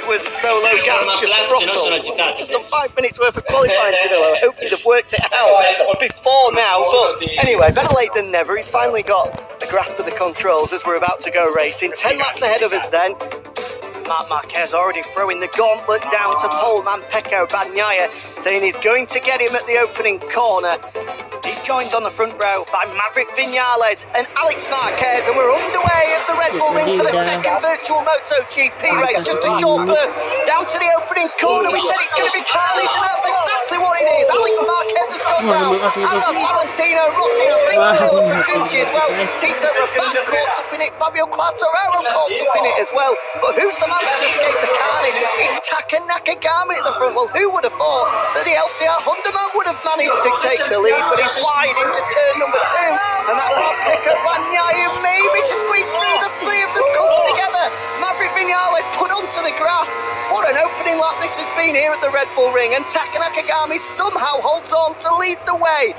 was solo gas, just throttle. Just on 5 minutes worth of qualifying to do. I hope he'd have worked it out before now. But anyway, better late than never. He's finally got a grasp of the controls as we're about to go racing. 10 laps ahead of us then. Marc Marquez already throwing the gauntlet down to poleman Pecco Bagnaia, saying he's going to get him at the opening corner. He's joined on the front row by Maverick Viñales and Alex Marquez, and we're underway at the Red Bull Ring for the second virtual MotoGP race. Just a short burst down to the opening corner. We said it's going to be carnage, and that's exactly what it is. Alex Marquez has gone down, as has Valentino Rossi. I think Danilo Petrucci as well. Tito Rabat caught up in it. Fabio Quartararo caught up in it as well. But who's the man that's escaped the carnage? It's Taka Nakagami at the front. Well, who would have thought that the LCR Honda man would have managed to take the lead, but he's wide into turn number 2, and that's how Pecco Bagnaia maybe to squeeze through. The three of them come together. Maverick Viñales put onto the grass. What an opening lap this has been here at the Red Bull Ring, and Taka Nakagami somehow holds on to lead the way.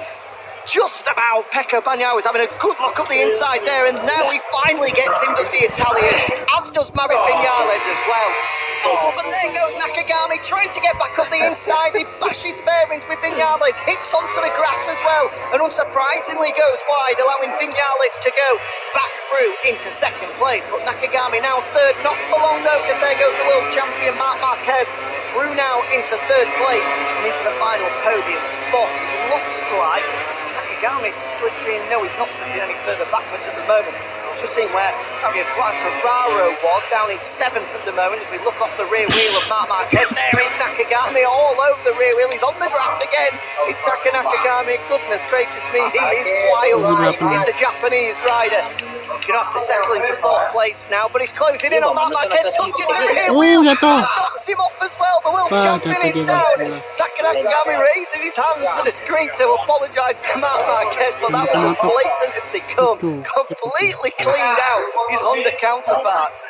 Just about. Pecco Bagnaia was having a good look up the inside there, and now he finally gets in, does the Italian, as does Maverick Viñales as well. Oh, but there goes Nakagami trying to get back up the inside. He bashes bearings with Viñales, hits onto the grass as well, and unsurprisingly goes wide, allowing Viñales to go back through into second place. But Nakagami now third, not for long though, because there goes the world champion Marc Marquez through now into third place and into the final podium spot. It looks like Nakagami's slipping. No, he's not slipping any further backwards at the moment. Just seeing where Fabio Quartararo was, down in 7th at the moment as we look off the rear wheel of Marc Marquez. There is Nakagami all over the rear wheel. He's on the grass again. It's Taka Nakagami. Goodness gracious me, he is wild. He's the Japanese rider. He's going to have to settle into 4th place now, but he's closing in on Marc Marquez. Touches the rear wheel. Knocks him off as well. The world champion is down. Taka Nakagami raises his hand to the screen to apologise to Marc Marquez, but that was as blatant as they come. Completely cleaned out his Honda counterpart.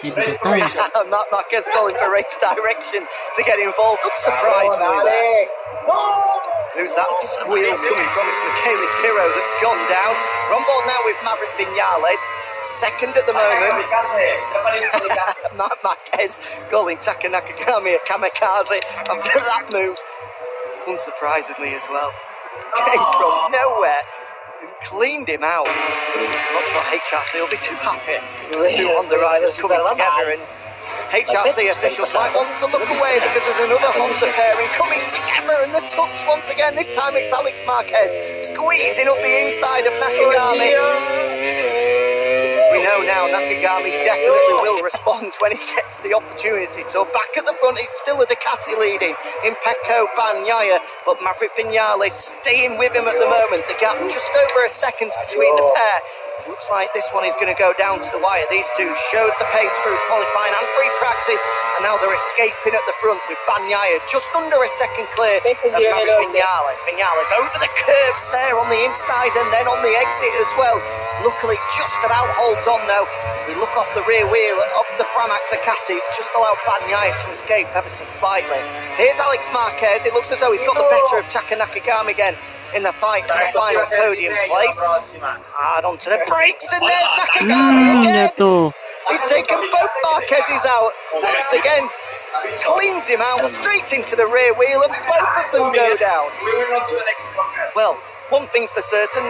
Marc Marquez calling for race direction to get involved. Unsurprisingly there. Who's that squeal coming from? It's Michele Pirro that's gone down. We're on board now with Maverick Viñales, second at the moment. Marc Marquez calling Taka Nakagami a kamikaze after that move. Unsurprisingly as well. Came from nowhere. Cleaned him out. Not sure HRC will be too happy. The two Honda riders coming together, and HRC officials might want to look away because there's another Honda pairing coming together, and the touch once again. This time it's Alex Marquez squeezing up the inside of Nakagami. We know now Nakagami definitely will respond when he gets the opportunity. So back at the front, it's still a Ducati leading in Pecco Bagnaia, but Maverick Viñales staying with him at the moment. The gap just over a second between the pair. Looks like this one is going to go down to the wire. These two showed the pace through qualifying and free practice, and now they're escaping at the front with Bagnaia just under a second clear of Maverick Viñales. Viñales over the curves there on the inside and then on the exit as well. Luckily just about holds on though. We look off the rear wheel of the Pramac Ducati. It's just allowed Bagnaia to escape ever so slightly. Here's Alex Marquez. It looks as though he's got the better of Taka Nakagami again in the fight for the final podium place. Hard onto the brakes, and there's Nakagami again. He's taken both Marquez's out. Once again, cleans him out straight into the rear wheel, and both of them go down. Well, one thing's for certain.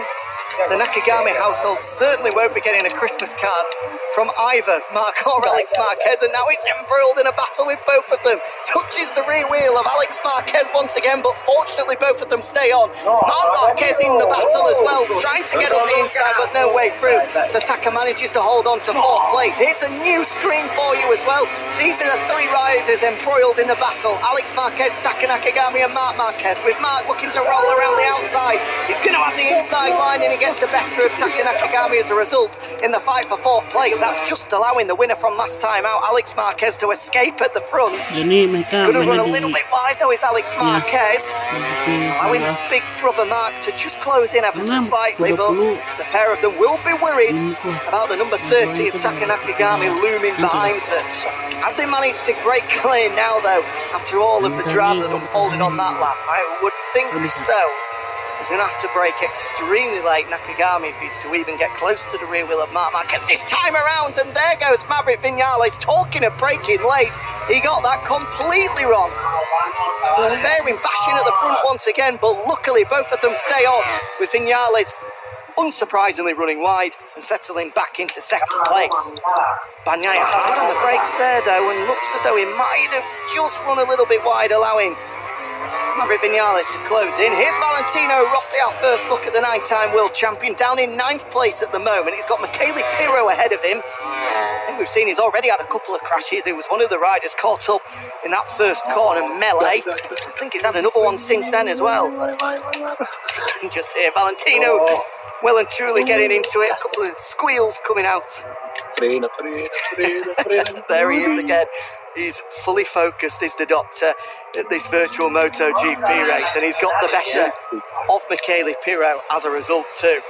The Nakagami household certainly won't be getting a Christmas card from either Marc or Alex Marquez, and now he's embroiled in a battle with both of them. Touches the rear wheel of Alex Marquez once again, but fortunately both of them stay on. Marc Marquez in the battle as well, trying to get on the inside, but no way through. So Taka manages to hold on to 4th place. Here's a new screen for you as well. These are the 3 riders embroiled in the battle. Alex Marquez, Taka Nakagami and Marc Marquez, with Marc looking to roll around the outside. He's going to have the inside line, and he gets the better of Taka Nakagami as a result in the fight for 4th place. That's just allowing the winner from last time out, Alex Marquez, to escape at the front. He's going to run a little bit wide though, is Alex Marquez. Allowing big brother Marc to just close in ever so slightly, but the pair of them will be worried about the number 30 of Taka Nakagami looming behind them. Have they managed to break clear now though, after all of the drama that unfolded on that lap? I would think so. He's going to have to brake extremely late, Nakagami, if he's to even get close to the rear wheel of Marc Marquez this time around. And there goes Maverick Viñales, talking of braking late. He got that completely wrong. Fairing bashing at the front once again, but luckily both of them stay on, with Viñales unsurprisingly running wide and settling back into second place. Bagnaia hard on the brakes there though, and looks as though he might have just run a little bit wide, allowing Maverick Viñales to close in. Here's Valentino Rossi, our first look at the 9-time world champion, down in 9th place at the moment. He's got Michele Pirro ahead of him. I think we've seen he's already had a couple of crashes. He was one of the riders caught up in that first corner melee. I think he's had another one since then as well. You can just hear Valentino well and truly getting into it. A couple of squeals coming out. There he is again. He's fully focused, is the doctor, at this virtual MotoGP race, and he's got the better of Michele Pirro as a result too.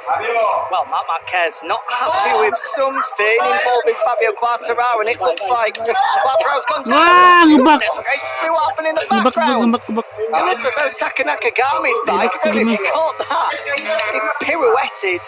Well, Marc Marquez not happy with something involving Fabio Quartararo, and it looks like Quartararo's gone down. What happened in the background? It looks as though Taka Nakagami's bike, I don't know if you caught that, it pirouetted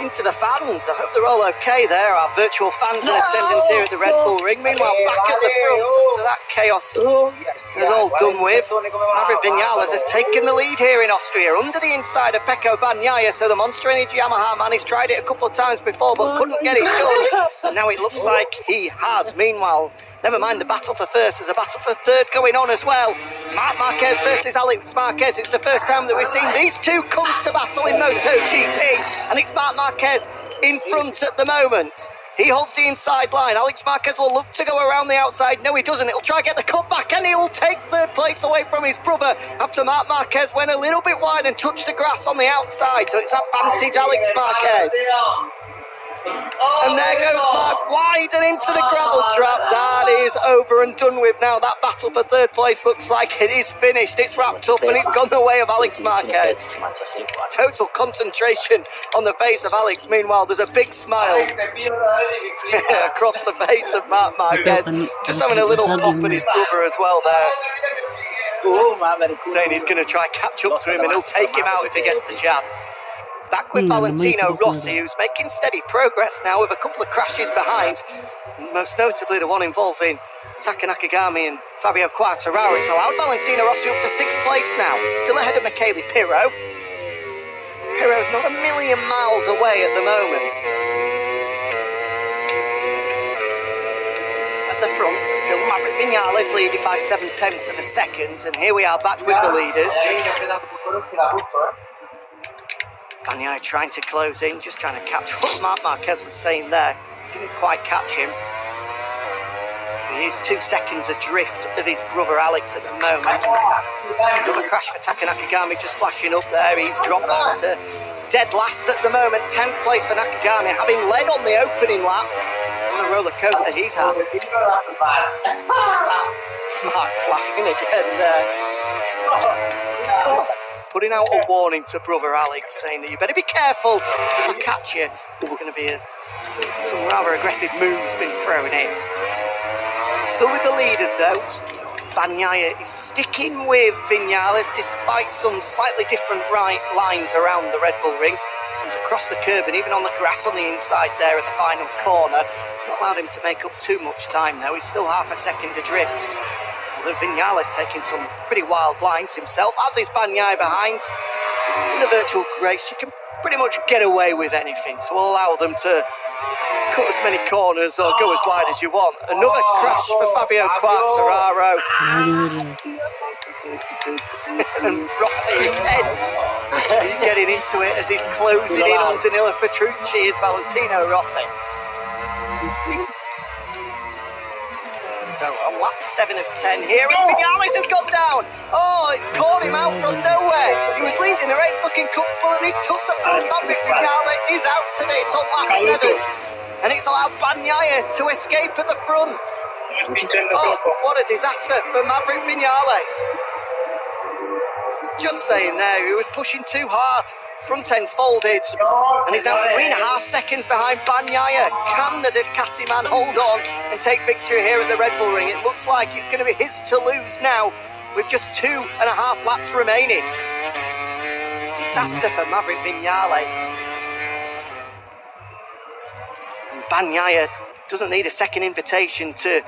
into the fans. I hope they're all okay there, our virtual fans in attendance here at the Red Bull Ring. Meanwhile, back at the front, after that chaos is all done with, Maverick Viñales has taken the lead here in Austria under the inside of Pecco Bagnaia. So the Monster Energy Yamaha man, he's tried it a couple of times before but couldn't get it done, and now it looks like he has. Meanwhile, never mind the battle for first, there's a battle for third going on as well. Marc Marquez versus Alex Marquez. It's the first time that we've seen these two come to battle in MotoGP, and it's Marc Marquez in front at the moment. He holds the inside line. Alex Marquez will look to go around the outside. No, he doesn't. He'll try to get the cut back, and he will take third place away from his brother after Marc Marquez went a little bit wide and touched the grass on the outside. So it's advantage Alex Marquez. And there goes Marc wide and into the gravel trap. That is over and done with now. That battle for third place looks like it is finished. It's wrapped up and it's gone the way of Alex Marquez. Total concentration on the face of Alex. Meanwhile, there's a big smile across the face of Marc Marquez. Just having a little pop at his brother as well there. Saying he's going to try and catch up to him and he'll take him out if he gets the chance. Back with Valentino Rossi, who's making steady progress now with a couple of crashes behind, most notably the one involving Taka Nakagami and Fabio Quartararo. It's allowed Valentino Rossi up to 6th place now, still ahead of Michele Pirro. Pirro's not a million miles away at the moment. At the front, still Maverick Viñales leading by 0.7 of a second, and here we are back with the leaders. Bagnaia trying to close in, just trying to catch what Marc Marquez was saying there. Didn't quite catch him. He is 2 seconds adrift of his brother Alex at the moment. Another crash for Taka Nakagami just flashing up there. He's dropped back to dead last at the moment. 10th place for Nakagami, having led on the opening lap. What a roller coaster he's had. Marc laughing again there. Just putting out a warning to brother Alex, saying that you better be careful if I catch you. There's going to be some rather aggressive moves being thrown in. Still with the leaders though. Bagnaia is sticking with Viñales despite some slightly different right lines around the Red Bull Ring. Comes across the curb and even on the grass on the inside there at the final corner. It's not allowed him to make up too much time though. He's still half a second adrift. Viñales taking some pretty wild lines himself, as is Bagnaia behind. In the virtual race, you can pretty much get away with anything, so we'll allow them to cut as many corners or go as wide as you want. Another crash for Fabio Quartararo. And Rossi again. He's getting into it as he's closing in on Danilo Petrucci, is Valentino Rossi. So on lap 7 of 10 here, and Viñales has gone down. Oh, it's caught him out from nowhere. He was leading the race looking comfortable and he's took the front. Maverick Viñales is out today. It's on lap 7. And it's allowed Bagnaia to escape at the front. Oh, what a disaster for Maverick Viñales. Just saying there, he was pushing too hard. Front end's folded, and he's now 3.5 seconds behind Bagnaia. Can the Ducati man hold on and take victory here at the Red Bull Ring? It looks like it's going to be his to lose now, with just 2.5 laps remaining. disaster for Maverick Viñales. And Bagnaia doesn't need a second invitation to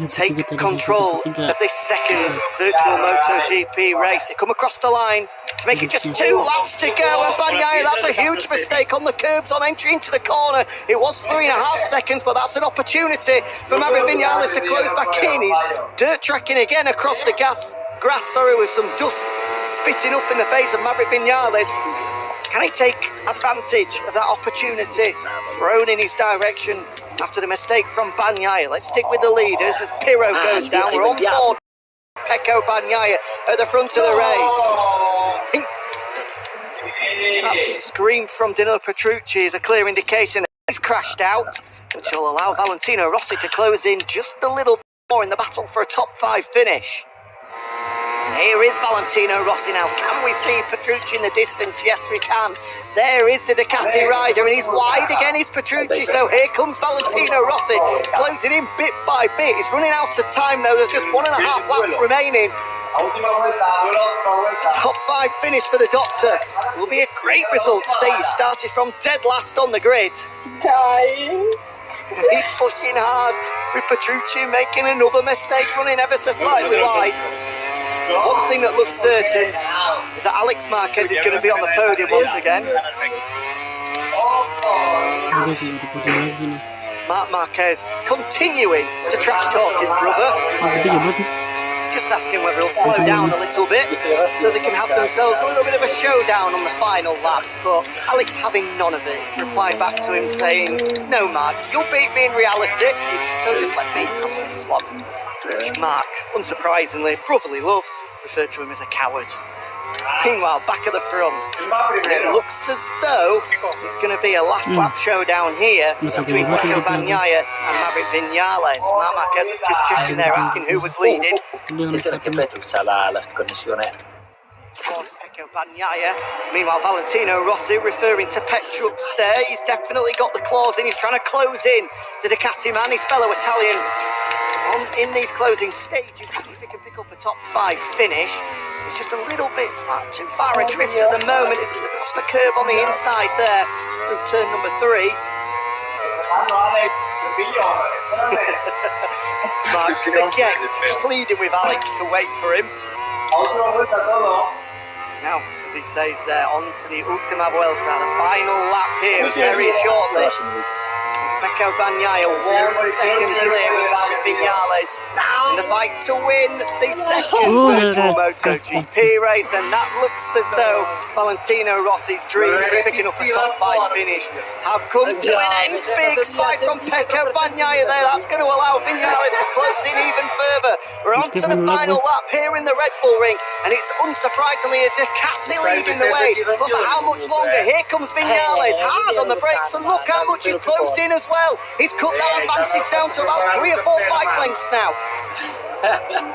take control of this second virtual MotoGP race. They come across the line to make it just 2 laps to go, and Bagnaia, that's a huge mistake on the curbs on entry into the corner. It was 3.5 seconds, but that's an opportunity for Maverick Viñales to close back in. He's dirt tracking again across the grass, with some dust spitting up in the face of Maverick Viñales. Can he take advantage of that opportunity thrown in his direction after the mistake from Bagnaia? Let's stick with the leaders as Pirro goes down. We're on board. Pecco Bagnaia at the front of the race. That scream from Danilo Petrucci is a clear indication that he's crashed out, which will allow Valentino Rossi to close in just a little more in the battle for a top 5 finish. Here is Valentino Rossi now. Can we see Petrucci in the distance? Yes, we can. There is the Ducati rider, and he's wide again, is Petrucci. So here comes Valentino Rossi, closing in bit by bit. He's running out of time, though. There's just 1.5 laps remaining. A top 5 finish for the Doctor will be a great result to say you started from dead last on the grid. He's pushing hard with Petrucci making another mistake, running ever so slightly wide. One thing that looks certain is that Alex Marquez is going to be on the podium once again. Marc Marquez continuing to trash talk his brother. Just asking whether he'll slow down a little bit so they can have themselves a little bit of a showdown on the final laps. But Alex, having none of it, replied back to him saying, "No, Mark, you'll beat me in reality, so just let me have this one." Mark, unsurprisingly, brotherly love, referred to him as a coward. Meanwhile, back at the front, it looks as though it's going to be a last lap showdown here between Pecco Bagnaia and Maverick Viñales. Marc Marquez was just checking there, asking who was leading. Pecco Bagnaia. Meanwhile, Valentino Rossi referring to Petrucci there. He's definitely got the claws in. He's trying to close in the Ducati man, his fellow Italian, in these closing stages to see if he can pick up a top 5 finish. It's just a little bit too far adrift at the moment as he's across the curve on the inside there through turn number 3. Mark again pleading with Alex to wait for him. Now, as he says there, on to the Ultima Vuelta, the final lap here very shortly. Pecco Bagnaia 1 second clear with Maverick Viñales in the fight to win the second virtual MotoGP race, and that looks as though Valentino Rossi's dreams of picking up a top 5 finish have come to an end. Big slide from Pecco Bagnaia there. That's going to allow Viñales to close in even further. We're on to the final lap here in the Red Bull Ring, and it's unsurprisingly a Ducati leading the way. But for how much longer? Here comes Viñales, hard on the brakes, and look how much he closed in as well. He's cut that advantage down to about 3 or 4 bike lengths now.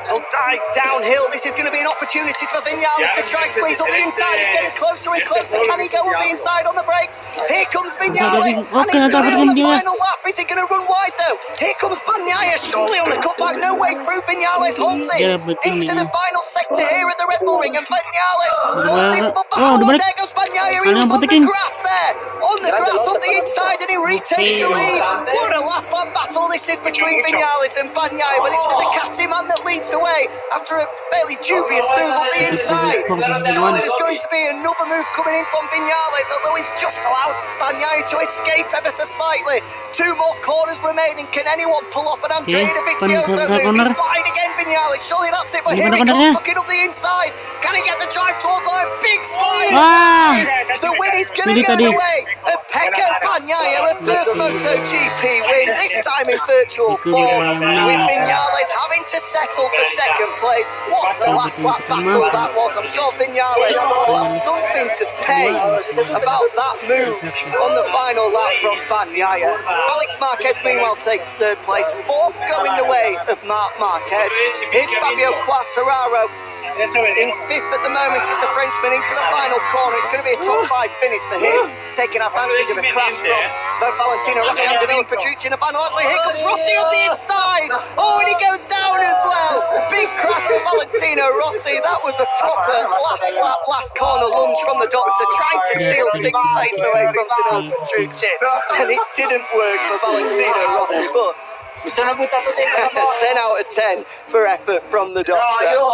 He'll dive downhill. This is going to be an opportunity for Viñales to try squeeze up the inside. He's getting closer and closer. Can he go up the inside on the brakes? Here comes Viñales, and he's doing it on the final lap. Is he going to run wide though? Here comes Bagnaia, surely on the cutback. No way through. Viñales holds it into the final sector here at the Red Bull Ring, and Viñales holds it. But there goes Bagnaia. He was on the grass there, on the grass on the inside, and he retakes the lead. What a last lap battle this is between Viñales and Bagnaia, but it's the Ducati man that leads the way after a fairly dubious move on the inside. Surely there's going to be another move coming in from Viñales, although he's just allowed Bagnaia to escape ever so slightly. 2 more corners remaining. Can anyone pull off an Andrea Dovizioso move? He's wide again, Viñales. Surely that's it, but here he comes looking up the inside. Can he get the drive towards line? Big slide. The win is going to go the way of Pecco Bagnaia, a first MotoGP win, this time in virtual form, with Viñales having to settle for second place. What a last lap battle that was. I'm sure Viñales will have something to say about that move on the final lap from Bagnaia. Alex Marquez meanwhile takes 3rd place, 4th going the way of Marc Marquez. Here's Fabio Quartararo In fifth at the moment is the Frenchman into the final corner. It's going to be a top 5 finish for him, taking advantage of a crash from both Valentino Rossi and Danilo Petrucci in the final. Actually, here comes Rossi on the inside. Oh, and he goes down as well. Big crash for Valentino Rossi. That was a proper last lap, last corner lunge from the doctor, trying to steal 6th place away from Danilo Petrucci. And it didn't work for Valentino Rossi, but Mi sono buttato dentro la 10 out of 10 for effort from the doctor. No, io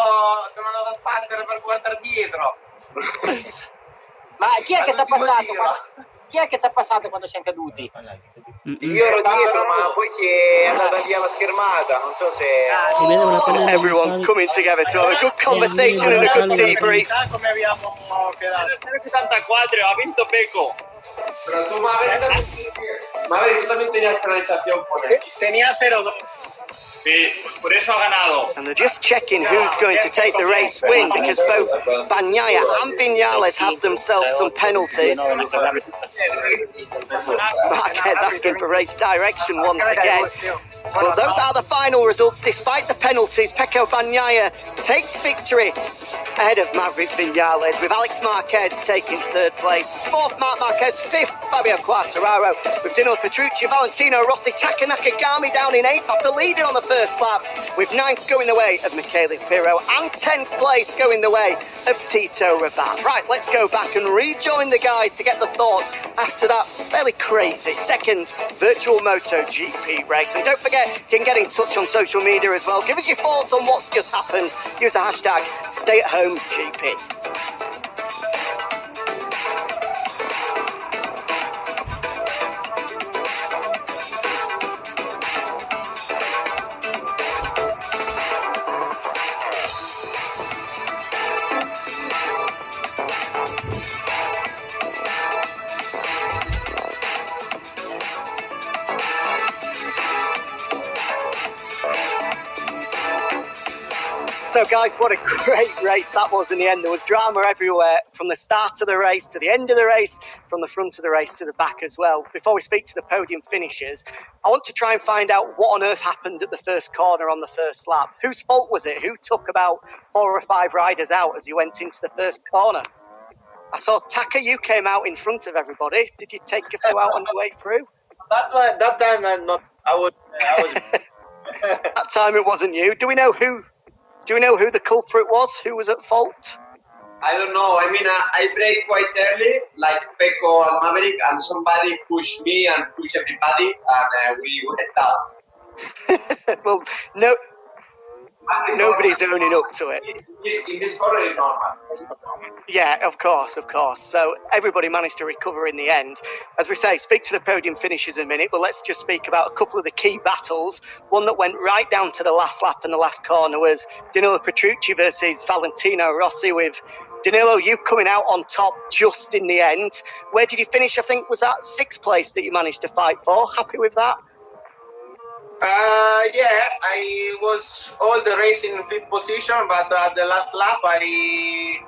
sono andato a sbattere per guardare dietro. Ma chi è che ci ha passato? Chi è che ci ha passato quando siamo caduti? Io ero dietro, ma poi si è andata via la schermata. Non so se. Everyone coming together to have a good conversation and a good debrief. Come abbiamo quedato? 64, ha vinto Pecco. Pero tú tú también tenías penalización por él. Tenía 0-2. Sí, por eso ha ganado. And they're just checking who's going to take the race win, because both Bagnaia and Viñales have themselves some penalties. Marquez asking for race direction once again. Well, those are the final results. Despite the penalties, Pecco Bagnaia takes victory ahead of Maverick Viñales, with Alex Marquez taking 3rd place. 4th, Marc Marquez. 5th, Fabio Quartararo. With Danilo Petrucci, Valentino Rossi, Taka Nakagami down in 8th after leading on the first lap, with 9th going the way of Michele Pirro and 10th place going the way of Tito Rabat. Right, let's go back and rejoin the guys to get the thoughts after that fairly crazy second virtual MotoGP race. And don't forget, you can get in touch on social media as well. Give us your thoughts on what's just happened. Use the hashtag StayAtHomeGP. So guys, what a great race that was in the end. There was drama everywhere, from the start of the race to the end of the race, from the front of the race to the back as well. Before we speak to the podium finishers, I want to try and find out what on earth happened at the first corner on the first lap. Whose fault was it? Who took about 4 or 5 riders out as you went into the first corner? I saw Taka, you came out in front of everybody. Did you take a few out on the way through? That time I'm not. I was. That time it wasn't you. Do we know who the culprit was? Who was at fault? I don't know. I mean, I brake quite early, like Pecco and Maverick, and somebody pushed me and pushed everybody, and we went out. Well, nobody's owning up to it. In this corner, it's normal. Yeah, of course. So everybody managed to recover in the end. As we say, speak to the podium finishers in a minute, but let's just speak about a couple of the key battles. One that went right down to the last lap and the last corner was Danilo Petrucci versus Valentino Rossi, with Danilo, you coming out on top just in the end. Where did you finish? I think was that 6th place that you managed to fight for. Happy with that? Yeah, I was all the race in 5th position, but at the last lap I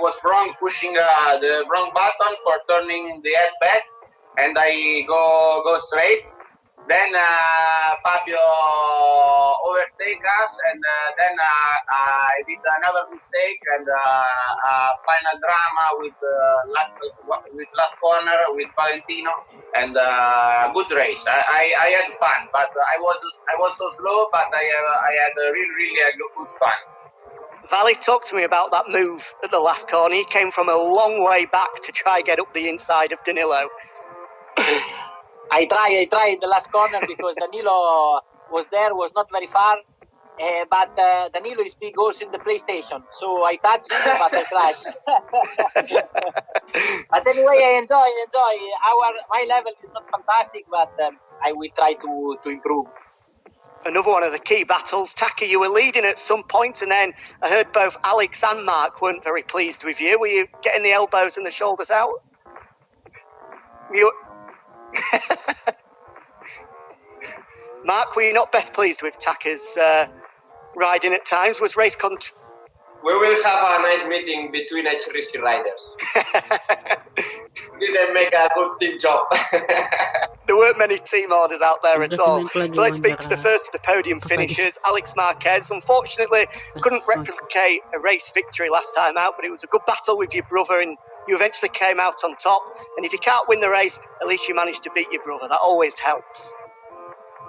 was wrong, pushing the wrong button for turning the head back, and I go straight. Then Fabio overtake us, and then I did another mistake, and final drama with last corner with Valentino, and good race. I had fun, but I was so slow, but I had really good fun. Valley, talk to me about that move at the last corner. He came from a long way back to try and get up the inside of Danilo. I tried the last corner because Danilo was not very far, but Danilo is big also in the PlayStation, so I touched him, but I crashed. But anyway, I enjoy. My level is not fantastic, but I will try to improve. Another one of the key battles. Taka, you were leading at some point, and then I heard both Alex and Mark weren't very pleased with you. Were you getting the elbows and the shoulders out? Mark, were you not best pleased with Taka's riding at times? Was race control? We will have a nice meeting between HRC riders. Didn't make a good team job. There there weren't many team orders out there at all. Udah lagi So let's speak to the wawancara. first of the podium Apa saja? finishers, Alex Marquez. Unfortunately, couldn't Mas- replicate a race victory last time out, but it was a good battle with your brother, and you eventually came out on top. And if you can't win the race, at least you managed to beat your brother. That always helps.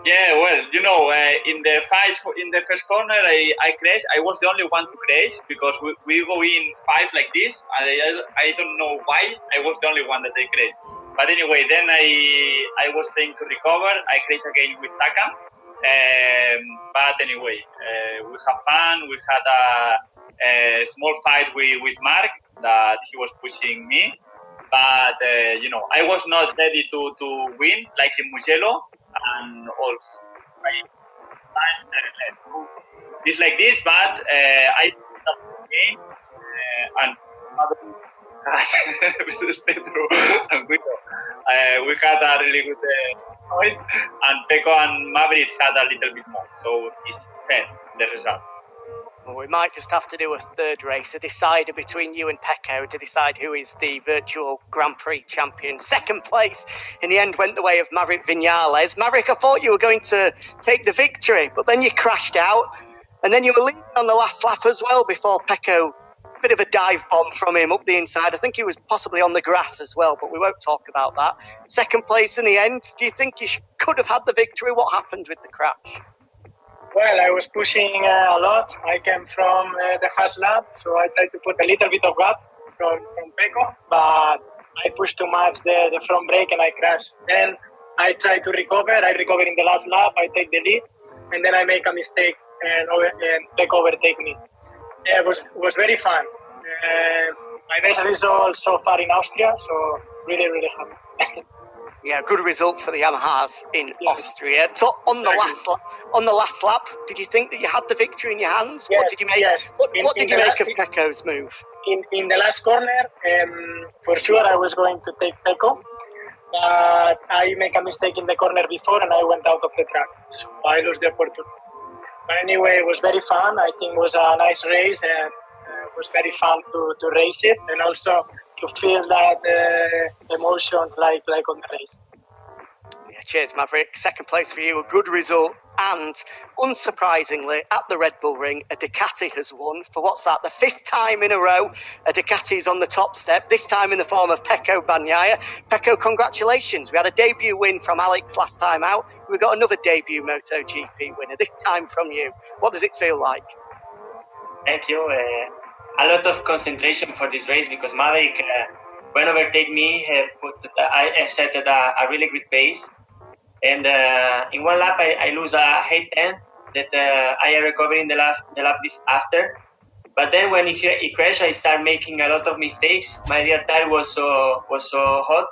Yeah, well, you know, in the fight in the first corner, I crashed. I was the only one to crash because we go in five like this. I don't know why. I was the only one that I crashed. But anyway, then I was trying to recover. I crashed again with Taka. But anyway, we have fun. We had a small fight with Mark that he was pushing me. But, you know, I was not ready to win like in Mugello. And also, it's like this, but I game and we had a really good point, and Peko and Maverick had a little bit more, so it's fair the result. Well, we might just have to do a third race, a decider between you and Pecco to decide who is the virtual Grand Prix champion. Second place in the end went the way of Maverick Vinales. Maverick, I thought you were going to take the victory, but then you crashed out, and then you were leading on the last lap as well before Pecco, a bit of a dive bomb from him up the inside. I think he was possibly on the grass as well, but we won't talk about that. Second place in the end. Do you think you could have had the victory? What happened with the crash? Well, I was pushing a lot. I came from the fast lap, so I tried to put a little bit of gap from Pecco, but I pushed too much the front brake and I crashed. Then I tried to recover. I recovered in the last lap. I take the lead, and then I make a mistake and Pecco overtake me. It was very fun. My best result so far in Austria, so really, really happy. Yeah, good result for the Yamahas in Austria. So on the last lap, did you think that you had the victory in your hands? Yes, what did you make? yes. What did you make of Pecco's move? In the last corner, for sure I was going to take Pecco, but I make a mistake in the corner before and I went out of the track, so I lost the opportunity. But anyway, it was very fun. I think it was a nice race and it was very fun to race it and also to feel that emotion like on the race. Yeah, cheers, Maverick. Second place for you, a good result. And unsurprisingly, at the Red Bull Ring, a Ducati has won for what's that, the fifth time in a row. A Ducati's on the top step, this time in the form of Pecco Bagnaia. Pecco, congratulations. We had a debut win from Alex last time out. We've got another debut MotoGP winner, this time from you. What does it feel like? Thank you. A lot of concentration for this race because Maverick, when overtake me, I set a really good pace. And in one lap, I lose a height 10 that I recovered in the lap after. But then when he crashed, I started making a lot of mistakes. My rear tire was so hot,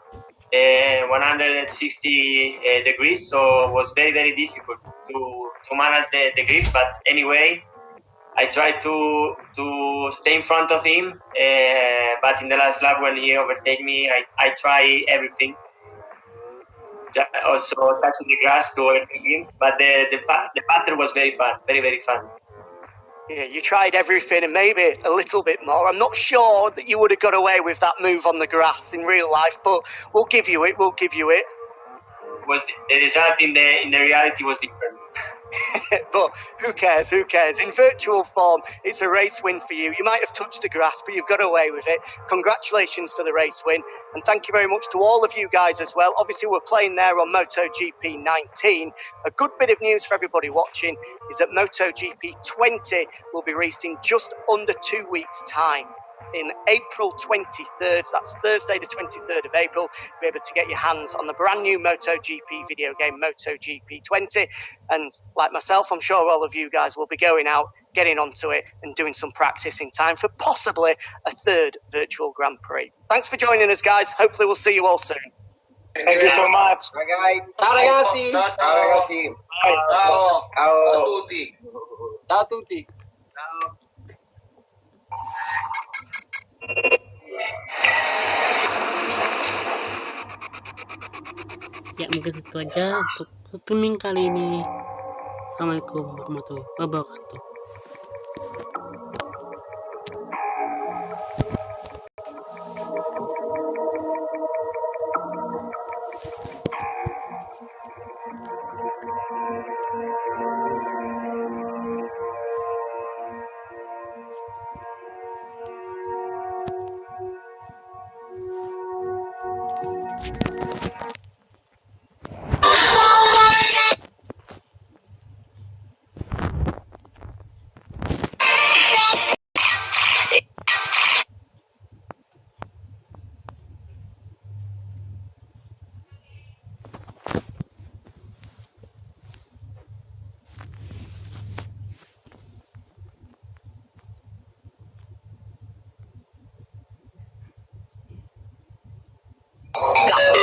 160 degrees, so it was very, very difficult to manage the grip. But anyway, I tried to stay in front of him, but in the last lap when he overtake me, I try everything. Also touching the grass to overtake him, but the pattern was very fun, very, very fun. Yeah, you tried everything and maybe a little bit more. I'm not sure that you would have got away with that move on the grass in real life, but we'll give you it. Was the result in the reality was different. But who cares? In virtual form, it's a race win for you. You might have touched the grass, but you've got away with it. Congratulations for the race win. And thank you very much to all of you guys as well. Obviously, we're playing there on MotoGP 19. A good bit of news for everybody watching is that MotoGP 20 will be raced in just under 2 weeks' time. In April 23rd, that's Thursday the 23rd of April, you'll be able to get your hands on the brand new MotoGP video game, MotoGP 20. And like myself, I'm sure all of you guys will be going out, getting onto it and doing some practice in time for possibly a third virtual Grand Prix. Thanks for joining us, guys. Hopefully we'll see you all soon. Thank you so much. Ciao ragazzi. Ciao a tutti. Ciao a tutti. Ya mungkin itu aja untuk streaming kali ini. Assalamualaikum warahmatullahi wabarakatuh. Go.